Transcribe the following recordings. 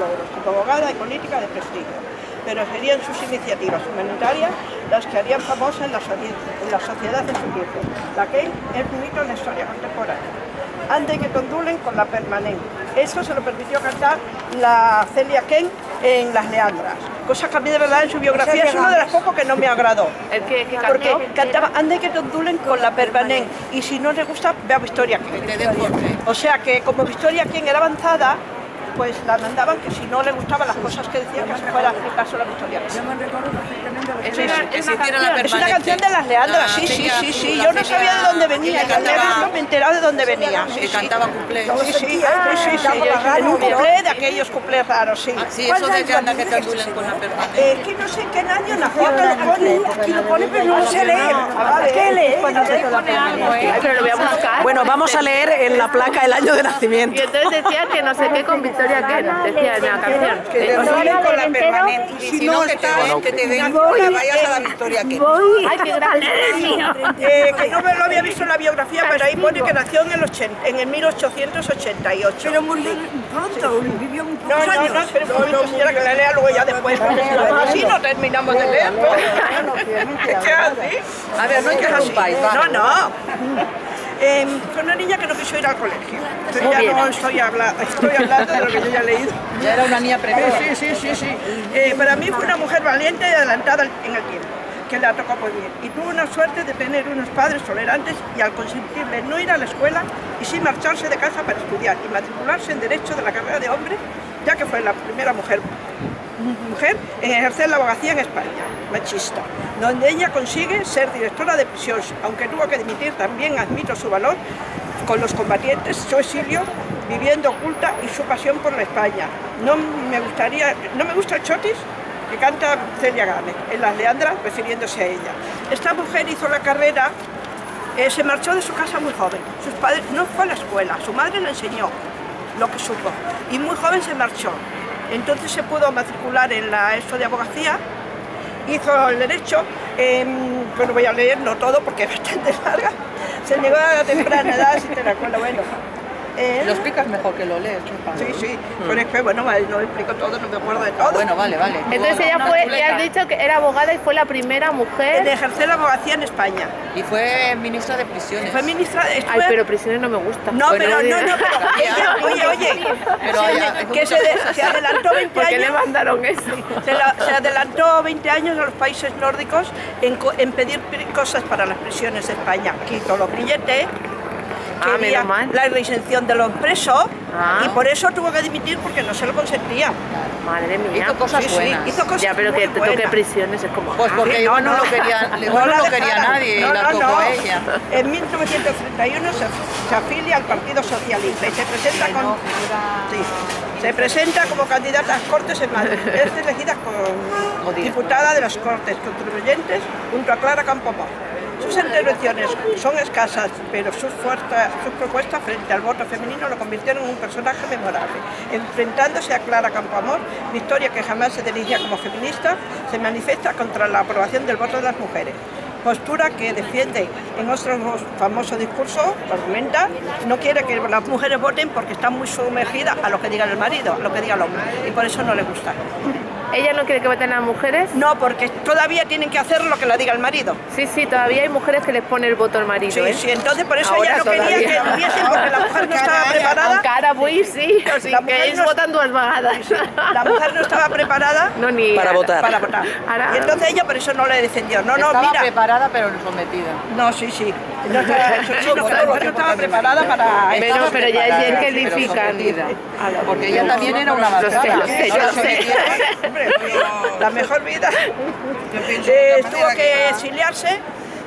logros, como abogada y política de prestigio, pero serían sus iniciativas humanitarias las que harían famosa en la sociedad de su tiempo. La Kane es un mito en la historia contemporánea. Ande que condulen con la permanente. Eso se lo permitió cantar la Celia Kane en Las Leandras, cosa que a mí de verdad en su biografía es uno de los pocos que no me agradó. ¿El que cantó? Porque cantaba ande que condulen con la permanente, y si no le gusta, vea Victoria Kane. O sea que como Victoria Kane era avanzada, pues la mandaban que si no le gustaban las cosas que decía, que se fuera a explicar solo a Victoria Kane. Es una canción de Las Leandras, sí. Yo no sabía de dónde venía, me he enterado de dónde venía. Que cantaba cuplés. Sí. En un cuplé de aquellos cuplés raros, sí. Sí, eso de que anda que te andulen con la permanente. Que no sé en qué año nació, aquí lo pone, pero no sé leer. ¿Qué lee? Pero lo voy a buscar. Bueno, vamos a leer en la placa el año de Y nacimiento. entonces decía que no sé qué con Victoria Kane, decía en la canción. Que te andulen con la permanente. Y si no, que te den cola, vayas a la Victoria Kane. Ay, qué grande eres mío. Que no me lo había visto en la biografía, pero ahí pone que nació en el 1888. Pero murió pronto, vivió muy pocos años. No, pero un momento, señora, que la lea luego ya después. Así no terminamos de leer. ¿Qué así? A ver, no hay que hacer un país, va. No. Fue una niña que no quiso ir al colegio. Entonces ya no estoy hablando de lo que yo ya he leído. Ya era una niña precoz. Sí. Para mí fue una mujer valiente y adelantada en el tiempo, que la tocó muy bien. Y tuvo una suerte de tener unos padres tolerantes y al consentirle no ir a la escuela y sí marcharse de casa para estudiar y matricularse en Derecho de la carrera de hombre, ya que fue la primera mujer en ejercer la abogacía en España, machista, donde ella consigue ser directora de prisión, aunque tuvo que dimitir, también admito su valor, con los combatientes, su exilio, viviendo oculta y su pasión por la España. No me gusta el chotis que canta Celia Gámez en Las Leandras, refiriéndose a ella. Esta mujer hizo la carrera, se marchó de su casa muy joven. Sus padres no fue a la escuela, su madre le enseñó lo que supo y muy joven se marchó. Entonces se pudo matricular en la ESO de abogacía, hizo el derecho, bueno, voy a leer, no todo porque es bastante larga, se negó a temprana edad, si te la acuerdas, bueno. Lo explicas mejor que lo lees. Sí, pero es que, bueno, no explico todo, no me acuerdo de todo. Bueno, vale. Entonces ella fue, ya has dicho que era abogada y fue la primera En mujer. ejercer la abogacía en España. Y fue ministra de prisiones. Fue ministra de... Ay, pero prisiones no me gusta. No, Bueno, pero oye. ella, oye, que se adelantó 20 ¿Por qué le años. mandaron eso? Se adelantó 20 años a los países nórdicos en pedir cosas para las prisiones de España. Quitó los billetes, quería menos mal. la reinserción de los presos Ah. y por eso tuvo que dimitir porque no se lo consentía. Madre mía. Hizo cosas buenas. Hizo cosas Ya, pero muy que te toque buenas. prisiones es como... Pues porque igual no lo quería, igual no lo quería nadie, la tocó ella. En 1931 se afilia al Partido Socialista y se presenta como candidata a las Cortes en Madrid. Es elegida como diputada de las Cortes Contribuyentes junto a Clara Campoamor. Sus intervenciones son escasas, pero sus propuestas frente al voto femenino lo convirtieron en un personaje memorable. Enfrentándose a Clara Campoamor, Victoria, que jamás se dirigía como feminista, se manifiesta contra la aprobación del voto de las mujeres. Postura que defiende en otro famoso discurso, argumenta, no quiere que las mujeres voten porque están muy sumergidas a lo que diga el marido, a lo que diga el hombre, y por eso no les gusta. ¿Ella no quiere que voten las mujeres? No, porque todavía tienen que hacer lo que le diga el marido. Sí, todavía hay mujeres que les pone el voto al marido. Sí, entonces por eso Ahora ella no quería todavía. que hubiesen, porque la mujer no estaba preparada. Aunque ara avui sí, o sigui La que mujer ells no- voten dues vegades. La mujer no estaba preparada No, ni Para ara. votar. para votar. Ara- Y entonces ella por eso no le defendió. No, Estaba mira. preparada pero no sometida. No, sí. No estaba, la mujer no estaba preparada para... Pero ya es bien que Pero edifican. sometida. Porque ella también era una malvada. Lo sé, yo lo sé. Hombre, la mejor vida. Tuvo que exiliarse,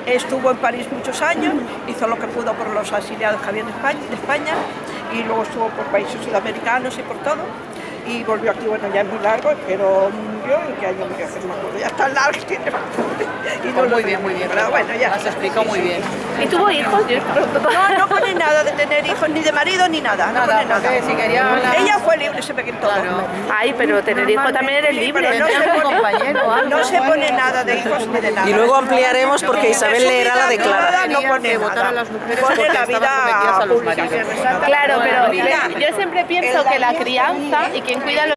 estuvo en París muchos años, hizo lo que pudo por los exiliados que había en España y luego estuvo por países sudamericanos y por todo. Y volvió aquí, bueno, ya es muy largo, pero murió, ¿en qué año murió? Que no me acuerdo, ya está largo, tiene bastante. Y Pues muy bien. Pero bueno, ya. Has explicado muy bien. ¿Y tuvo hijos? No pone nada de tener hijos, ni de marido, ni nada, no pone nada. porque si quería Ella fue libre, se ve que en todo. Claro. Ay, pero tener hijos también eres Sí, libre. pero Tendría un compañero, algo. no se pone nada de hijos ni de nada. Y luego ampliaremos porque Isabel leerá la de Clara. No pone que votar nada. a las mujeres Pone porque la estaban vida sometidas a los pública. maridos. Claro, pero Mira, yo siempre pienso que la crianza y quien cuida a los